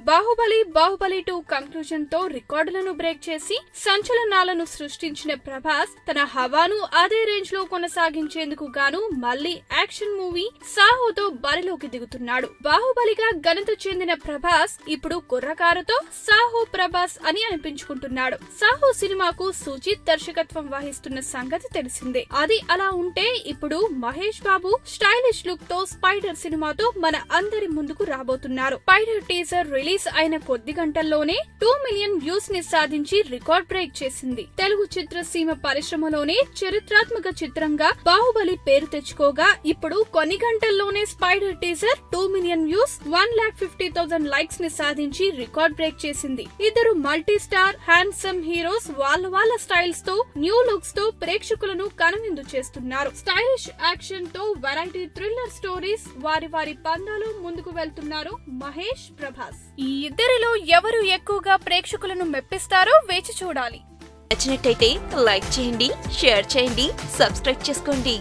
Baahubali 2 conclusion తో రికార్డులను break చేసి సంచలనాలను సృష్టించిన ప్రభాస్ తన హవాను అదే రేంజ్ లో కొనసాగించేందుకు గాను మళ్లీ యాక్షన్ మూవీ సాహోతో బరిలోకి దిగుతున్నాడు. బాహుబలిగా ఘనత చెందిన ప్రభాస్ ఇప్పుడు కుర్రకారుతో సాహో ప్రభాస్ అని అనిపించుకుంటున్నాడు. సాహో సినిమాకు సుజిత్ దర్శకత్వం వహిస్తున్న సంగతి తెలిసిందే. అది అలా ఉంటే ఇప్పుడు మహేష్ బాబు స్టైలిష్ లుక్ తో స్పైడర్ సినిమాతో మన అందరి ముందుకు రాబోతున్నారు. స్పైడర్ టీజర్ రిలీజ్ అయిన కొద్ది గంటల్లోనే 2 మిలియన్ వ్యూస్ ని సాధించి రికార్డ్ బ్రేక్ చేసింది. తెలుగు చిత్రసీమ పరిశ్రమలోనే చరిత్రాత్మక చిత్రంగా బాహుబలి పేరు తెచ్చుకోగా ఇప్పుడు కొన్ని గంటల్లోనే spider teaser 2 million views 1,50,000 likes ని సాధించి రికార్డ్ బ్రేక్ చేసింది. ఇద్దరు మల్టీ స్టార్ హ్యాండ్సమ్ హీరోస్ వాళ్ళ స్టైల్స్ తో న్యూ లుక్స్ తో ప్రేక్షకులను కనువిందు చేస్తున్నారు. స్టైలిష్ యాక్షన్ తో వెరైటీ థ్రిల్లర్ స్టోరీస్ వారి పందాలు ముందుకు వెళ్తున్నారు మహేష్, ప్రభాస్. ఈ ఇద్దరిలో ఎవరు ఎక్కువగా ప్రేక్షకులను మెప్పిస్తారో వేచి చూడాలి. నచ్చినట్టయితే లైక్ చేయండి, షేర్ చేయండి, సబ్స్క్రైబ్ చేసుకోండి.